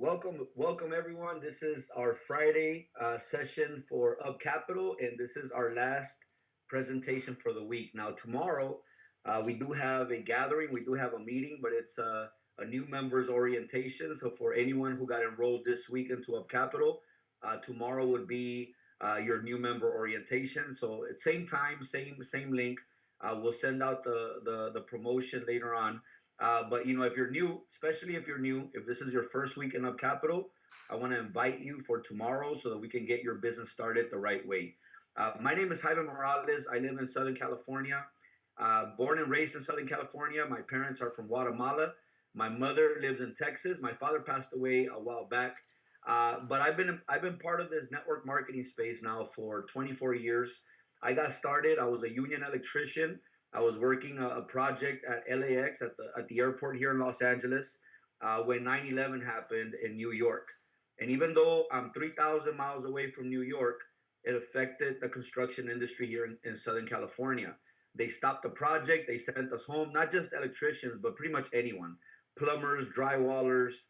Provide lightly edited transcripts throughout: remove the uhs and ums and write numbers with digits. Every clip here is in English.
Welcome everyone. This is our Friday session for Up Capital, and this is our last presentation for the week. Now, tomorrow we do have a gathering, we do have a meeting, but it's a new members orientation. So, for anyone who got enrolled this week into Up Capital, tomorrow would be your new member orientation. So, at same time, same link. We'll send out the promotion later on. But if you're new, especially if you're new, if this is your first week in Up Capital, I want to invite you for tomorrow so that we can get your business started the right way. My name is Jaime Morales. I live in Southern California, born and raised in Southern California. My parents are from Guatemala. My mother lives in Texas. My father passed away a while back. But I've been part of this network marketing space now for 24 years. I got started. I was a union electrician. I was working a project at LAX at the airport here in Los Angeles when 9/11 happened in New York. And even though I'm 3,000 miles away from New York, it affected the construction industry here in Southern California. They stopped the project. They sent us home, not just electricians, but pretty much anyone, plumbers, drywallers,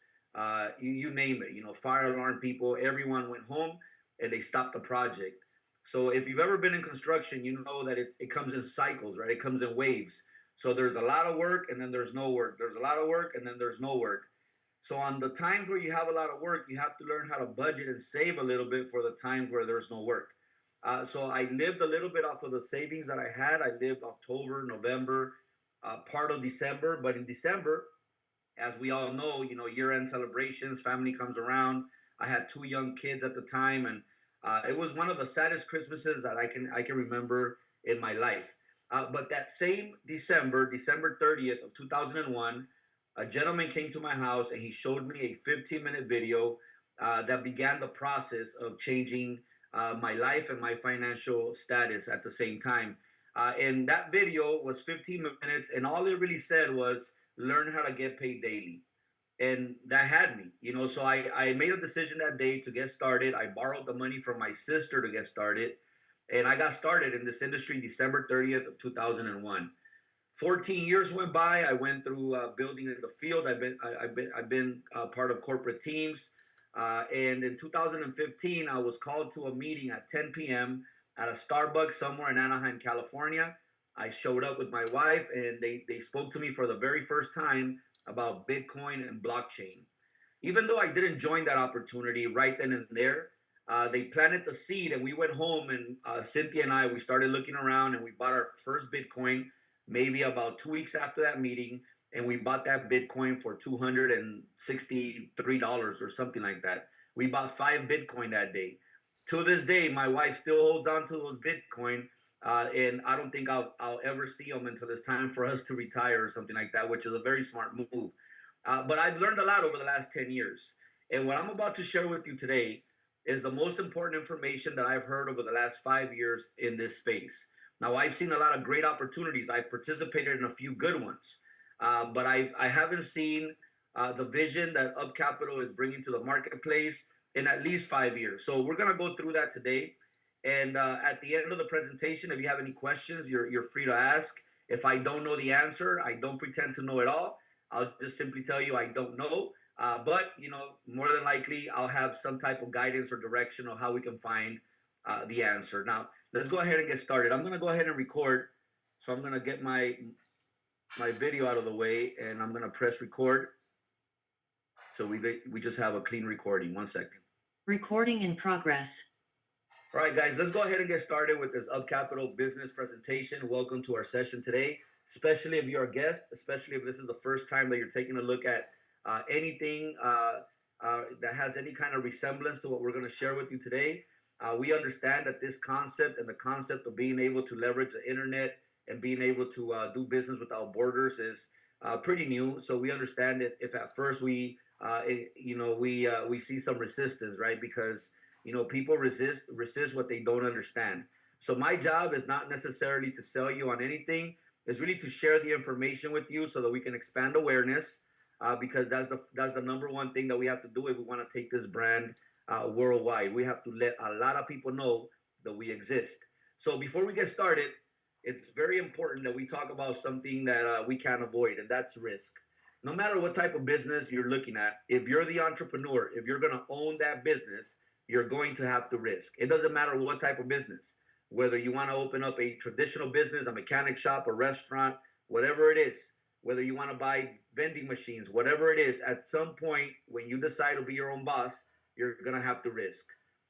you name it, fire alarm people, everyone went home and they stopped the project. So if you've ever been in construction, you know that it comes in cycles, right? It comes in waves. So there's a lot of work and then there's no work. There's a lot of work and then there's no work. So on the times where you have a lot of work, you have to learn how to budget and save a little bit for the times where there's no work. So I lived a little bit off of the savings that I had. I lived October, November, part of December. But in December, as we all know, year-end celebrations, family comes around. I had two young kids at the time, and it was one of the saddest Christmases that I can remember in my life. But that same December 30th of 2001, a gentleman came to my house and he showed me a 15-minute video that began the process of changing my life and my financial status at the same time. And that video was 15 minutes, and all it really said was, learn how to get paid daily. And that had me, so I made a decision that day to get started. I borrowed the money from my sister to get started. And I got started in this industry December 30th of 2001. 14 years went by. I went through building in the field. I've been part of corporate teams. And in 2015, I was called to a meeting at 10 p.m. at a Starbucks somewhere in Anaheim, California. I showed up with my wife, and they spoke to me for the very first time about Bitcoin and blockchain. Even though I didn't join that opportunity right then and there, they planted the seed, and we went home, and Cynthia and I, we started looking around, and we bought our first Bitcoin maybe about 2 weeks after that meeting, and we bought that Bitcoin for $263 or something like that. We bought 5 Bitcoin that day. To this day, my wife still holds on to those Bitcoin, and I don't think I'll ever see them until it's time for us to retire or something like that, which is a very smart move. But I've learned a lot over the last 10 years. And what I'm about to share with you today is the most important information that I've heard over the last 5 years in this space. Now, I've seen a lot of great opportunities. I've participated in a few good ones, but I haven't seen the vision that Up Capital is bringing to the marketplace in at least 5 years. So we're going to go through that today. And at the end of the presentation, if you have any questions, you're free to ask. If I don't know the answer, I don't pretend to know it all. I'll just simply tell you I don't know. But, more than likely, I'll have some type of guidance or direction on how we can find the answer. Now, let's go ahead and get started. I'm going to go ahead and record. So I'm going to get my video out of the way, and I'm going to press record. So we just have a clean recording. 1 second. Recording in progress. All right, guys, let's go ahead and get started with this Up Capital business presentation. Welcome to our session today, especially if you're a guest, especially if this is the first time that you're taking a look at anything that has any kind of resemblance to what we're going to share with you today. We understand that this concept and the concept of being able to leverage the internet and being able to do business without borders is pretty new. So we understand that if at first we see some resistance, right? Because people resist what they don't understand. So my job is not necessarily to sell you on anything. It's really to share the information with you so that we can expand awareness, because that's the number one thing that we have to do if we want to take this brand worldwide. We have to let a lot of people know that we exist. So before we get started, it's very important that we talk about something that we can't avoid, and that's risk. no matter what type of business you're looking at, if you're the entrepreneur, if you're going to own that business, you're going to have to risk. It doesn't matter what type of business, whether you want to open up a traditional business, a mechanic shop, a restaurant, whatever it is, whether you want to buy vending machines, whatever it is, at some point when you decide to be your own boss, you're going to have to risk.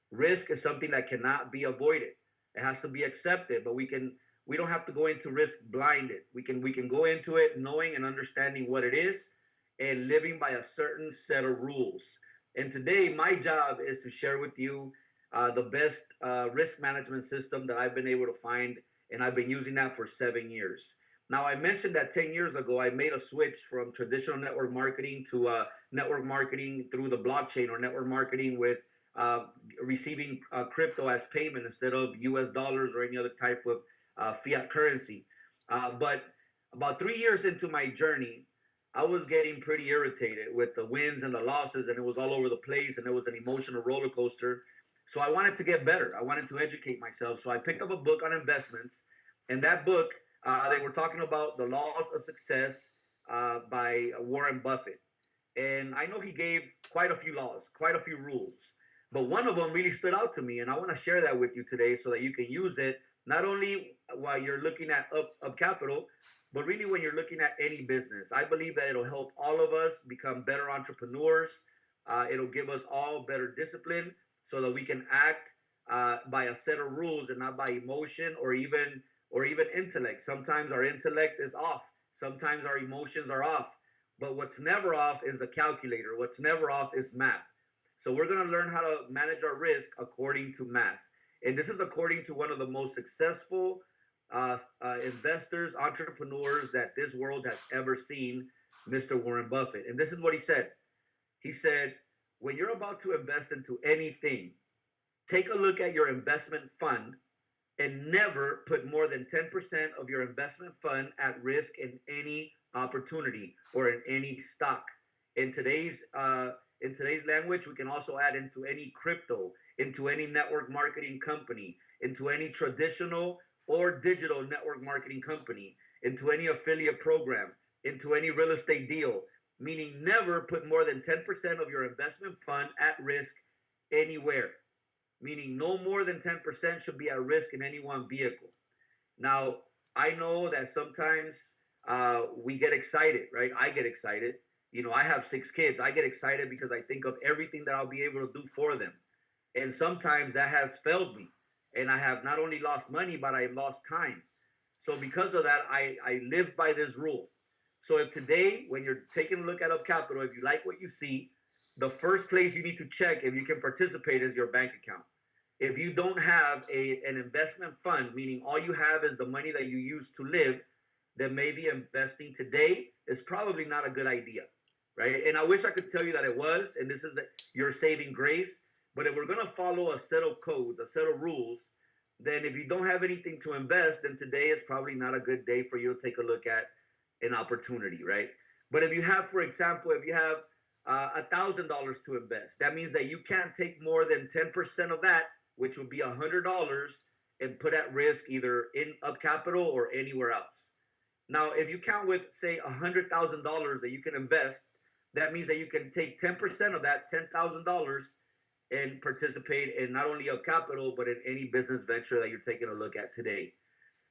Risk is something that cannot be avoided. It has to be accepted, but we don't have to go into risk blinded. We can go into it knowing and understanding what it is and living by a certain set of rules. And today, my job is to share with you the best risk management system that I've been able to find, and I've been using that for 7 years. Now, I mentioned that 10 years ago, I made a switch from traditional network marketing to network marketing through the blockchain, or network marketing with receiving crypto as payment instead of US dollars or any other type of fiat currency. But about 3 years into my journey, I was getting pretty irritated with the wins and the losses, and it was all over the place, and it was an emotional roller coaster. So I wanted to get better. I wanted to educate myself. So I picked up a book on investments, and that book, they were talking about the laws of success by Warren Buffett. And I know he gave quite a few laws, quite a few rules, but one of them really stood out to me, and I want to share that with you today so that you can use it not only while you're looking at up capital, but really when you're looking at any business. I believe that it'll help all of us become better entrepreneurs. It'll give us all better discipline so that we can act by a set of rules and not by emotion or even intellect. Sometimes our intellect is off. Sometimes our emotions are off. But what's never off is a calculator. What's never off is math. So we're going to learn how to manage our risk according to math. And this is according to one of the most successful investors, entrepreneurs that this world has ever seen, Mr. Warren Buffett. And this is what he said. He said, when you're about to invest into anything, take a look at your investment fund and never put more than 10% of your investment fund at risk in any opportunity or in any stock. In today's language, we can also add into any crypto, into any network marketing company, into any traditional or digital network marketing company, into any affiliate program, into any real estate deal, meaning never put more than 10% of your investment fund at risk anywhere, meaning no more than 10% should be at risk in any one vehicle. Now, I know that sometimes we get excited, right? I get excited. You know, I have 6 kids. I get excited because I think of everything that I'll be able to do for them. And sometimes that has failed me. And I have not only lost money, but I've lost time. So because of that, I live by this rule. So if today, when you're taking a look at Up Capital, if you like what you see, the first place you need to check if you can participate is your bank account. If you don't have an investment fund, meaning all you have is the money that you use to live, then maybe investing today is probably not a good idea, right? And I wish I could tell you that it was, and this is your saving grace. But if we're going to follow a set of codes, a set of rules, then if you don't have anything to invest, then today is probably not a good day for you to take a look at an opportunity, right? But if you have, for example, if you have $1,000 to invest, that means that you can't take more than 10% of that, which would be $100, and put at risk either in Up Capital or anywhere else. Now, if you count with, say, $100,000 that you can invest, that means that you can take 10% of that $10,000 and participate in not only Up Capital, but in any business venture that you're taking a look at today.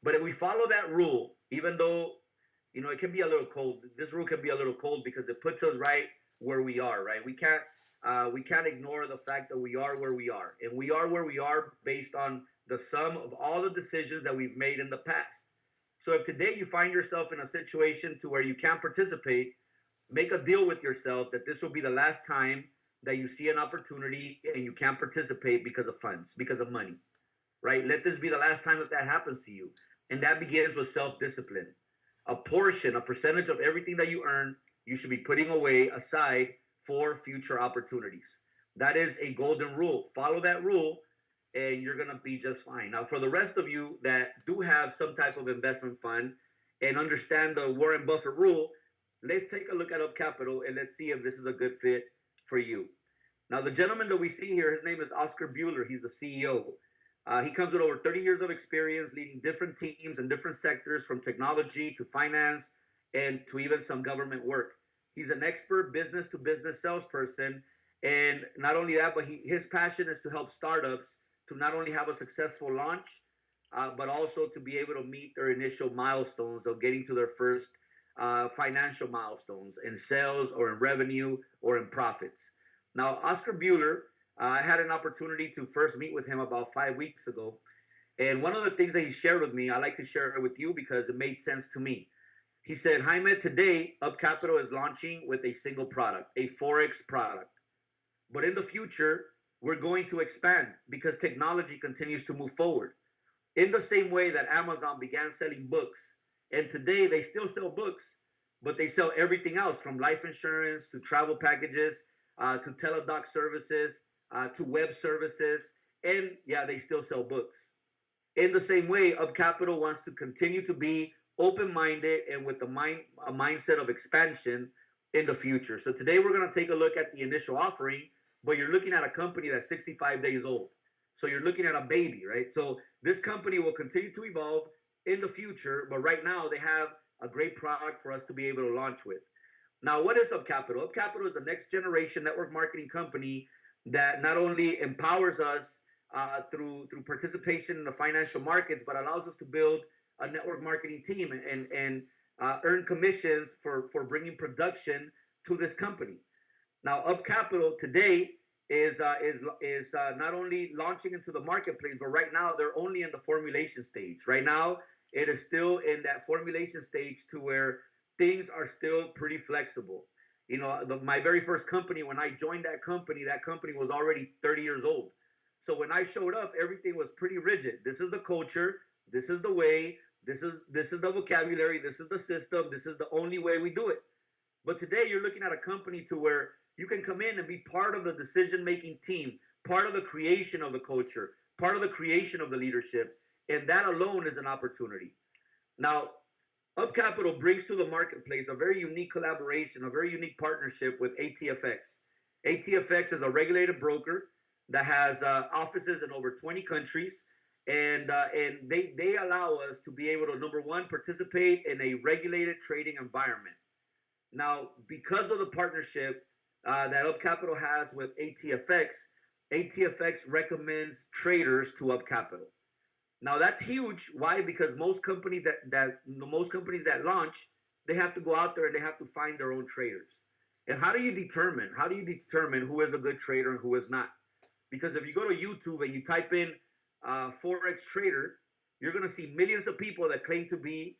But if we follow that rule, even though, you know, it can be a little cold, this rule can be a little cold because it puts us right where we are, right? We can't ignore the fact that we are where we are. And we are where we are based on the sum of all the decisions that we've made in the past. So if today you find yourself in a situation to where you can't participate, make a deal with yourself that this will be the last time that you see an opportunity and you can't participate because of funds, because of money, right? Let this be the last time that happens to you. And that begins with self-discipline. A percentage of everything that you earn, you should be putting away aside for future opportunities. That is a golden rule. Follow that rule and you're going to be just fine. Now, for the rest of you that do have some type of investment fund and understand the Warren Buffett rule, let's take a look at Up Capital and let's see if this is a good fit for you. Now, the gentleman that we see here, his name is Oscar Bueller. He's the CEO. He comes with over 30 years of experience leading different teams in different sectors, from technology to finance and to even some government work. He's an expert business to business salesperson. And not only that, but his passion is to help startups to not only have a successful launch, but also to be able to meet their initial milestones of getting to their first financial milestones in sales or in revenue or in profits. Now, Oscar Bueller, I had an opportunity to first meet with him about 5 weeks ago. And one of the things that he shared with me, I like to share it with you because it made sense to me. He said, Jaime, today, Up Capital is launching with a single product, a Forex product. But in the future, we're going to expand because technology continues to move forward. In the same way that Amazon began selling books, and today they still sell books, but they sell everything else from life insurance to travel packages to teledoc services to web services. And yeah, they still sell books. In the same way, Up Capital wants to continue to be open-minded and with a mindset of expansion in the future. So today we're going to take a look at the initial offering, but you're looking at a company that's 65 days old. So you're looking at a baby, right? So this company will continue to evolve in the future, but right now they have a great product for us to be able to launch with. Now, what is Up Capital? Up Capital is a next generation network marketing company that not only empowers us through participation in the financial markets, but allows us to build a network marketing team and earn commissions for bringing production to this company. Now, Up Capital today is not only launching into the marketplace, but right now they're only in the formulation stage. Right now, it is still in that formulation stage to where things are still pretty flexible. You know, my very first company, when I joined that company was already 30 years old. So when I showed up, everything was pretty rigid. This is the culture. This is the way. This is the vocabulary. This is the system. This is the only way we do it. But today you're looking at a company to where you can come in and be part of the decision-making team, part of the creation of the culture, part of the creation of the leadership. And that alone is an opportunity. Now, Up Capital brings to the marketplace a very unique collaboration, a very unique partnership with ATFX. ATFX is a regulated broker that has offices in over 20 countries, and they allow us to be able to, number one, participate in a regulated trading environment. Now, because of the partnership that Up Capital has with ATFX, ATFX recommends traders to Up Capital. Now that's huge. Why? Because most companies that launch, they have to go out there and they have to find their own traders. And how do you determine who is a good trader and who is not? Because if you go to YouTube and you type in Forex trader, you're going to see millions of people that claim to be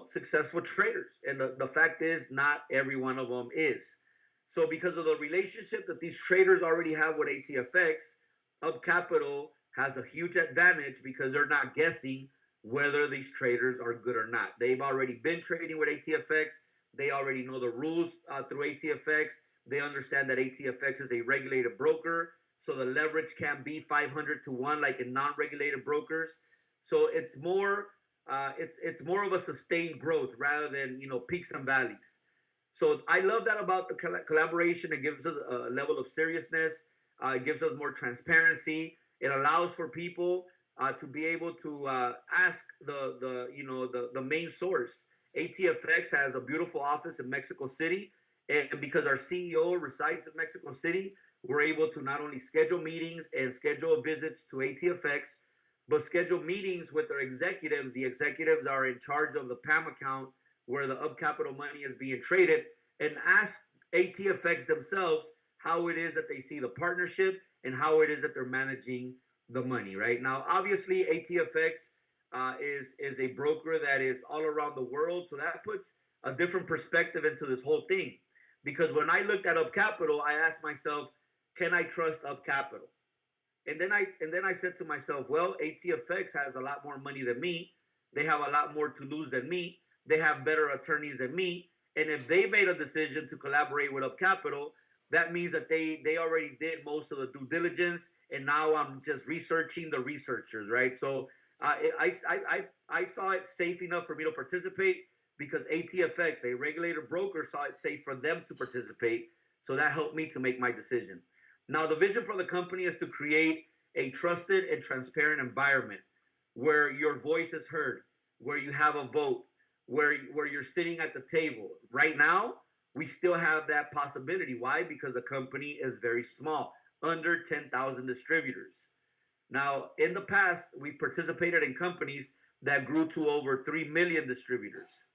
successful traders. And the fact is, not every one of them is. So because of the relationship that these traders already have with ATFX, Up Capital has a huge advantage because they're not guessing whether these traders are good or not. They've already been trading with ATFX. They already know the rules through ATFX. They understand that ATFX is a regulated broker, so the leverage can be 500 to 1 like in non-regulated brokers. So it's more of a sustained growth rather than peaks and valleys. So I love that about the collaboration. It gives us a level of seriousness. It gives us more transparency. It allows for people to be able to ask the main source. ATFX has a beautiful office in Mexico City, and because our CEO resides in Mexico City, we're able to not only schedule meetings and schedule visits to ATFX, but schedule meetings with their executives. The executives are in charge of the PAM account where the Up Capital money is being traded, and ask ATFX themselves how it is that they see the partnership and how it is that they're managing the money. Right now, obviously, ATFX is a broker that is all around the world, so that puts a different perspective into this whole thing. Because when I looked at Up Capital, I asked myself, can I trust Up Capital? And then I said to myself, well, ATFX has a lot more money than me. They have a lot more to lose than me. They have better attorneys than me. And if they made a decision to collaborate with Up Capital, that means that they already did most of the due diligence, and now I'm just researching the researchers, right? So I saw it safe enough for me to participate because ATFX, a regulated broker, saw it safe for them to participate. So that helped me to make my decision. Now, the vision for the company is to create a trusted and transparent environment where your voice is heard, where you have a vote, where you're sitting at the table. Right now, we still have that possibility. Why? Because the company is very small, under 10,000 distributors. Now, in the past, we've participated in companies that grew to over 3 million distributors.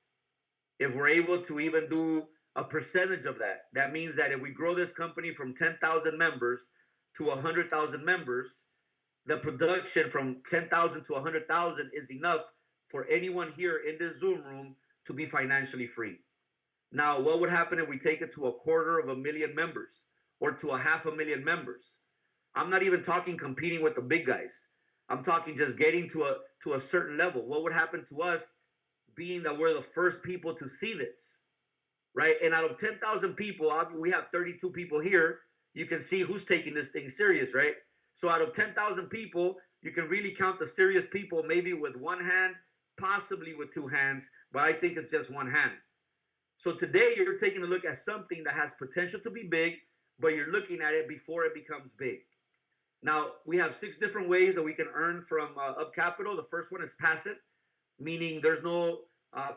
If we're able to even do a percentage of that, that means that if we grow this company from 10,000 members to 100,000 members, the production from 10,000 to 100,000 is enough for anyone here in this Zoom room to be financially free. Now, what would happen if we take it to 250,000 members or to 500,000 members? I'm not even talking competing with the big guys. I'm talking just getting to a certain level. What would happen to us being that we're the first people to see this, right? And out of 10,000 people, we have 32 people here. You can see who's taking this thing serious, right? So out of 10,000 people, you can really count the serious people maybe with one hand, possibly with two hands, but I think it's just one hand. So today you're taking a look at something that has potential to be big, but you're looking at it before it becomes big. Now, we have 6 different ways that we can earn from Up Capital. The first one is passive, meaning there's no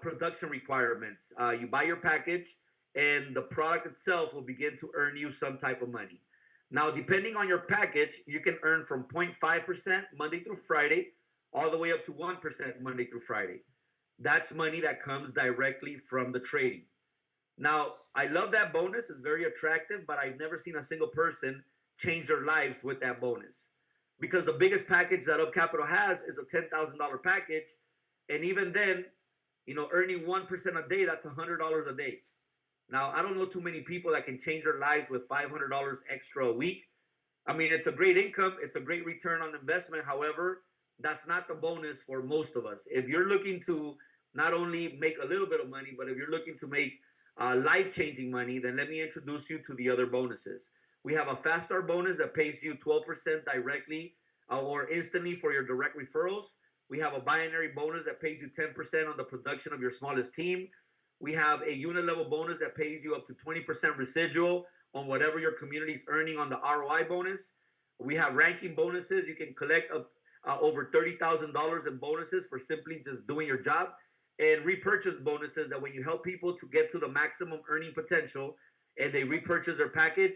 production requirements. You buy your package, and the product itself will begin to earn you some type of money. Now, depending on your package, you can earn from 0.5% Monday through Friday, all the way up to 1% Monday through Friday. That's money that comes directly from the trading. Now, I love that bonus. It's very attractive, but I've never seen a single person change their lives with that bonus. Because the biggest package that Up Capital has is a $10,000 package. And even then, earning 1% a day, that's $100 a day. Now, I don't know too many people that can change their lives with $500 extra a week. I mean, it's a great income. It's a great return on investment. However, that's not the bonus for most of us. If you're looking to not only make a little bit of money, but if you're looking to make life-changing money, then let me introduce you to the other bonuses. We have a fast start bonus that pays you 12% directly or instantly for your direct referrals. We have a binary bonus that pays you 10% on the production of your smallest team. We have a unit level bonus that pays you up to 20% residual on whatever your community is earning on the ROI bonus. We have ranking bonuses. You can collect over $30,000 in bonuses for simply just doing your job, and repurchase bonuses that when you help people to get to the maximum earning potential and they repurchase their package,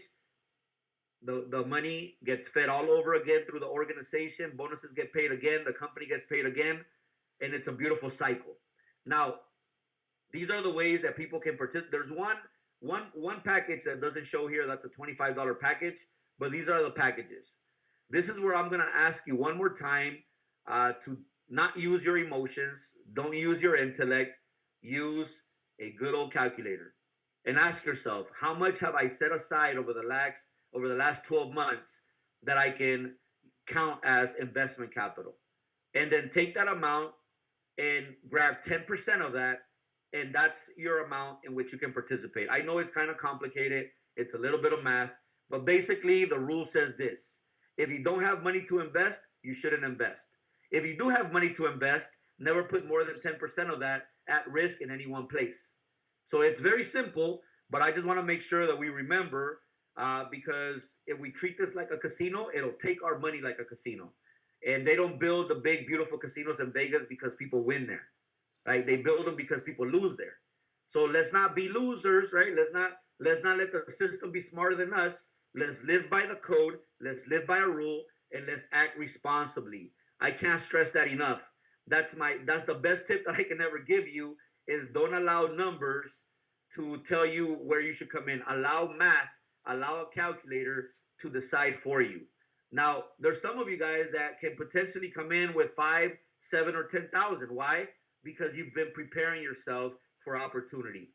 the money gets fed all over again through the organization. Bonuses get paid again. The company gets paid again. And it's a beautiful cycle. Now, these are the ways that people can participate. There's one package that doesn't show here. That's a $25 package. But these are the packages. This is where I'm going to ask you one more time to not use your emotions. Don't use your intellect. Use a good old calculator. And ask yourself, how much have I set aside over the last 12 months that I can count as investment capital? And then take that amount and grab 10% of that, and that's your amount in which you can participate. I know it's kind of complicated. It's a little bit of math, but basically the rule says this. If you don't have money to invest, you shouldn't invest. If you do have money to invest, never put more than 10% of that at risk in any one place. So it's very simple, but I just want to make sure that we remember, because if we treat this like a casino, it'll take our money like a casino. And they don't build the big, beautiful casinos in Vegas because people win there, right? They build them because people lose there. So let's not be losers, right? Let's not let the system be smarter than us. Let's live by the code. Let's live by a rule, and let's act responsibly. I can't stress that enough. That's the best tip that I can ever give you, is don't allow numbers to tell you where you should come in. Allow math, allow a calculator to decide for you. Now, there's some of you guys that can potentially come in with 5, 7, or 10,000. Why? Because you've been preparing yourself for opportunity.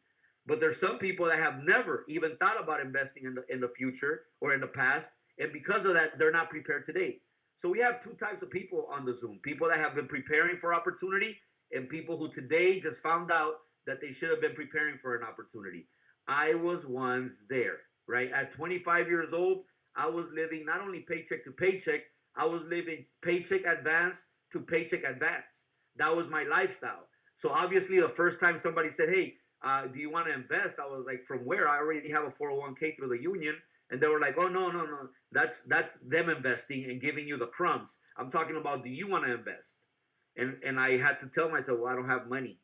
But there's some people that have never even thought about investing in the future or in the past, and because of that, they're not prepared today. So we have 2 types of people on the Zoom: people that have been preparing for opportunity, and people who today just found out that they should have been preparing for an opportunity. I was once there, right? At 25 years old, I was living not only paycheck to paycheck, I was living paycheck advance to paycheck advance. That was my lifestyle. So obviously the first time somebody said, hey, do you want to invest? I was like, from where? I already have a 401k through the union. And they were like, oh, no. That's them investing and giving you the crumbs. I'm talking about, do you want to invest? And I had to tell myself, well, I don't have money.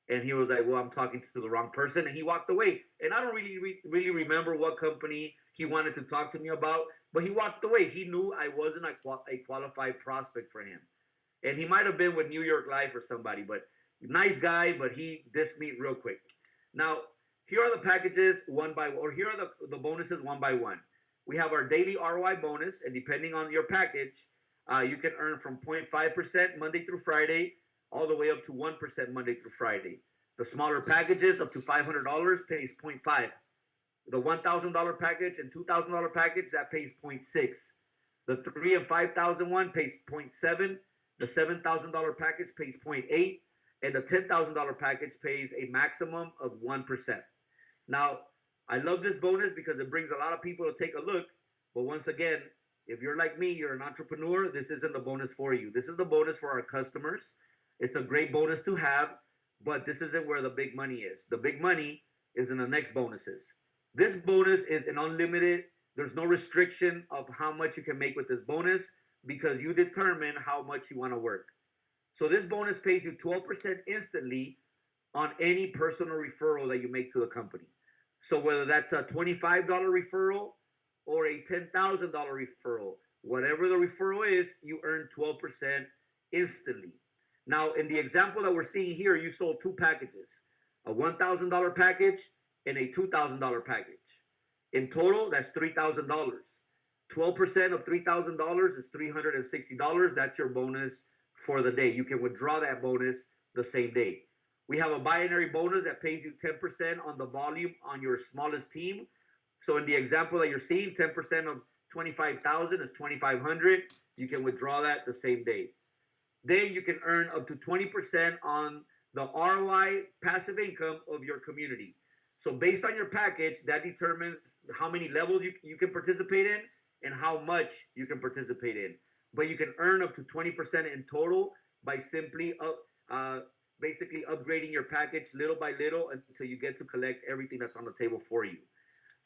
And he was like, well, I'm talking to the wrong person. And he walked away. And I don't really remember what company he wanted to talk to me about, but he walked away. He knew I wasn't a qualified prospect for him. And he might have been with New York Life or somebody, but nice guy, but he dissed me real quick. Now, here are the packages one by one, or here are the bonuses one by one. We have our daily ROI bonus, and depending on your package, you can earn from 0.5% Monday through Friday all the way up to 1% Monday through Friday. The smaller packages up to $500 pays 0.5. The $1,000 package and $2,000 package that pays 0.6. The 3 and 5,000 one pays 0.7. The $7,000 package pays 0.8, and the $10,000 package pays a maximum of 1%. Now, I love this bonus because it brings a lot of people to take a look. But once again, if you're like me, you're an entrepreneur, this isn't the bonus for you. This is the bonus for our customers. It's a great bonus to have, but this isn't where the big money is. The big money is in the next bonuses. This bonus is an unlimited, there's no restriction of how much you can make with this bonus because you determine how much you want to work. So this bonus pays you 12% instantly on any personal referral that you make to the company. So whether that's a $25 referral or a $10,000 referral, whatever the referral is, you earn 12% instantly. Now, in the example that we're seeing here, you sold two packages, a $1,000 package and a $2,000 package. In total, that's $3,000. 12% of $3,000 is $360. That's your bonus for the day. You can withdraw that bonus the same day. We have a binary bonus that pays you 10% on the volume on your smallest team. So in the example that you're seeing, 10% of 25,000 is 2,500. You can withdraw that the same day. Then you can earn up to 20% on the ROI passive income of your community. So based on your package, that determines how many levels you can participate in and how much you can participate in. But you can earn up to 20% in total by simply basically upgrading your package little by little until you get to collect everything that's on the table for you.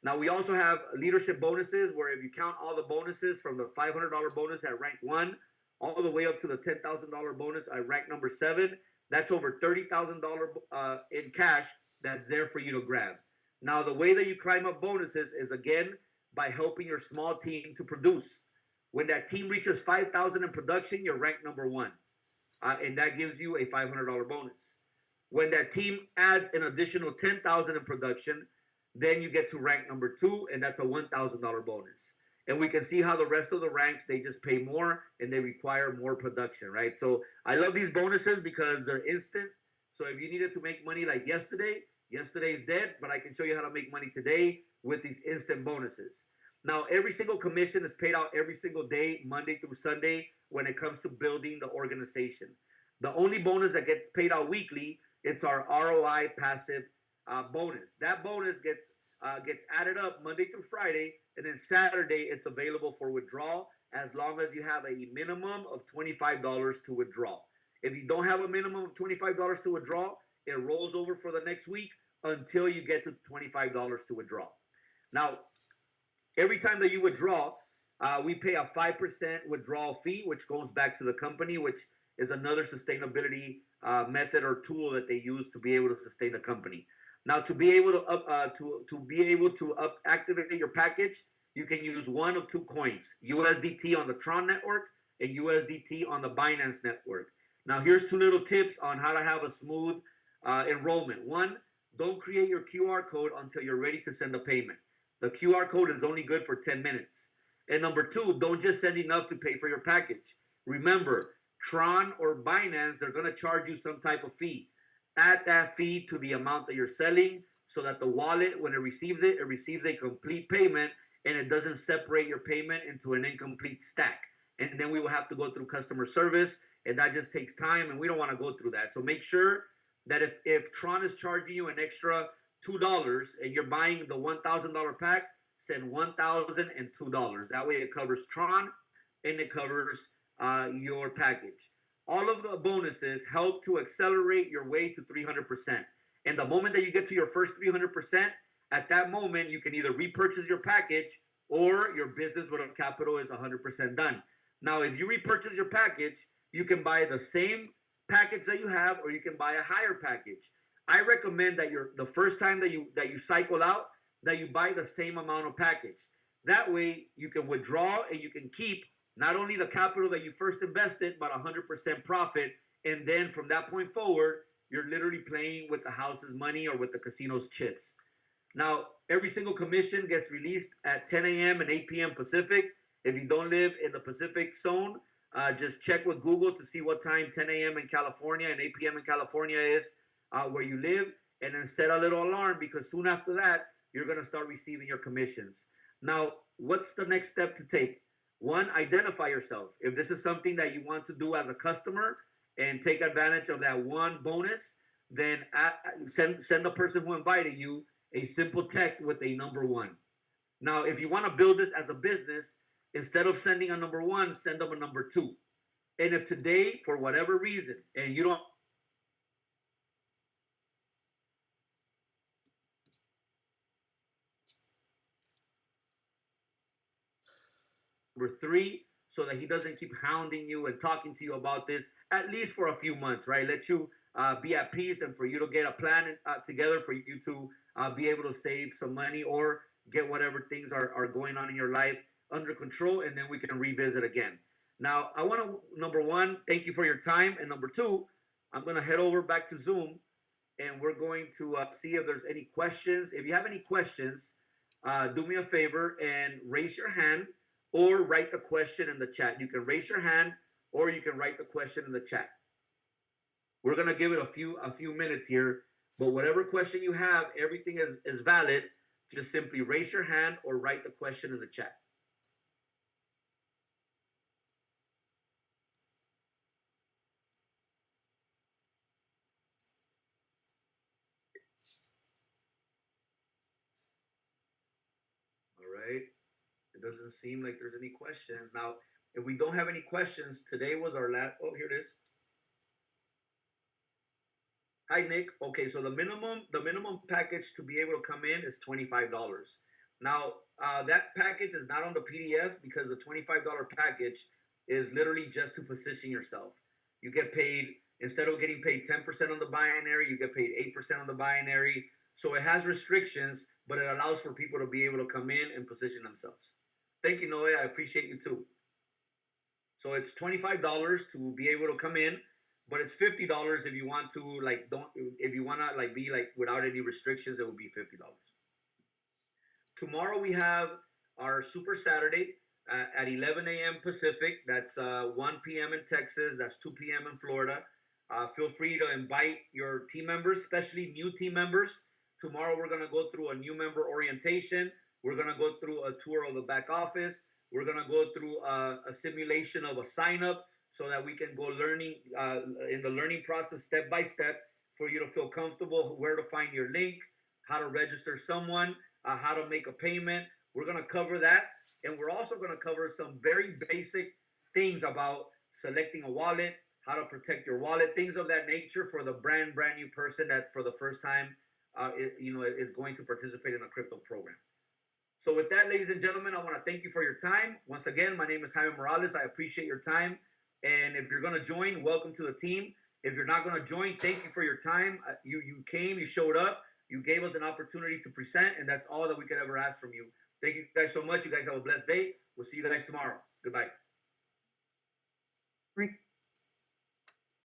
Now, we also have leadership bonuses where if you count all the bonuses from the $500 bonus at rank 1 all the way up to the $10,000 bonus at rank number 7, that's over $30,000 in cash that's there for you to grab. Now, the way that you climb up bonuses is, again, by helping your small team to produce. When that team reaches 5,000 in production, you're ranked number 1. And that gives you a $500 bonus. When that team adds an additional 10,000 in production, then you get to rank number 2, and that's a $1,000 bonus. And we can see how the rest of the ranks, they just pay more and they require more production, right? So I love these bonuses because they're instant. So if you needed to make money like yesterday's dead, but I can show you how to make money today with these instant bonuses. Now, every single commission is paid out every single day, Monday through Sunday, when it comes to building the organization. The only bonus that gets paid out weekly, it's our ROI passive bonus. That bonus gets added up Monday through Friday, and then Saturday it's available for withdrawal as long as you have a minimum of $25 to withdraw. If you don't have a minimum of $25 to withdraw, it rolls over for the next week until you get to $25 to withdraw. Now, every time that you withdraw, we pay a 5% withdrawal fee, which goes back to the company, which is another sustainability method or tool that they use to be able to sustain the company. Now, to be able to activate your package, you can use one of two coins: USDT on the Tron network and USDT on the Binance network. Now, here's two little tips on how to have a smooth enrollment. One, don't create your QR code until you're ready to send a payment. The QR code is only good for 10 minutes. And number two, don't just send enough to pay for your package. Remember, Tron or Binance, they're going to charge you some type of fee. Add that fee to the amount that you're selling so that the wallet, when it receives a complete payment and it doesn't separate your payment into an incomplete stack. And then we will have to go through customer service, and that just takes time, and we don't want to go through that. So make sure that if Tron is charging you an extra $2 and you're buying the $1,000 pack, send $1,002. That way it covers Tron and it covers your package. All of the bonuses help to accelerate your way to 300%. And the moment that you get to your first 300%, at that moment, you can either repurchase your package or your business with capital is 100% done. Now, if you repurchase your package, you can buy the same package that you have, or you can buy a higher package. I recommend that the first time that you cycle out, that you buy the same amount of package. That way you can withdraw and you can keep not only the capital that you first invested, but 100% profit. And then from that point forward, you're literally playing with the house's money or with the casino's chips. Now, every single commission gets released at 10 a.m. and 8 p.m. Pacific. If you don't live in the Pacific zone, just check with Google to see what time 10 a.m. in California and 8 p.m. in California is where you live, and then set a little alarm, because soon after that, you're going to start receiving your commissions. Now, what's the next step to take? One, identify yourself. If this is something that you want to do as a customer and take advantage of that one bonus, then send the person who invited you a simple text with a number one. Now, if you want to build this as a business, instead of sending a number one, send them a number two. And if today, for whatever reason, and you don't number three, so that he doesn't keep hounding you and talking to you about this, at least for a few months, right? Let you be at peace, and for you to get a plan together for you to be able to save some money or get whatever things are going on in your life under control, and then we can revisit again. Now, I want to, number one, thank you for your time. And number two, I'm going to head over back to Zoom, and we're going to see if there's any questions. If you have any questions, do me a favor and raise your hand or write the question in the chat. You can raise your hand or you can write the question in the chat. We're going to give it a few minutes here, but whatever question you have, everything is valid. Just simply raise your hand or write the question in the chat. All right. It doesn't seem like there's any questions. Now, if we don't have any questions, today was our last. Oh, here it is. Hi, Nick. Okay, so the minimum package to be able to come in is $25. Now, that package is not on the PDF, because the $25 package is literally just to position yourself. You get paid, instead of getting paid 10% on the binary, you get paid 8% on the binary. So it has restrictions, but it allows for people to be able to come in and position themselves. Thank you, Noe. I appreciate you too. So it's $25 to be able to come in, but it's $50 if you want to if you want to be without any restrictions. It would be $50. Tomorrow we have our Super Saturday at 11 a.m. Pacific. That's 1 p.m. in Texas. That's 2 p.m. in Florida. Feel free to invite your team members, especially new team members. Tomorrow we're going to go through a new member orientation. We're going to go through a tour of the back office. We're going to go through a simulation of a sign up, so that we can go learning in the learning process step by step, for you to feel comfortable where to find your link, how to register someone, how to make a payment. We're going to cover that. And we're also going to cover some very basic things about selecting a wallet, how to protect your wallet, things of that nature for the brand new person that for the first time is going to participate in a crypto program. So with that, ladies and gentlemen, I want to thank you for your time. Once again, my name is Jaime Morales. I appreciate your time. And if you're going to join, welcome to the team. If you're not going to join, thank you for your time. You came, you showed up, you gave us an opportunity to present, and that's all that we could ever ask from you. Thank you guys so much. You guys have a blessed day. We'll see you guys tomorrow. Goodbye.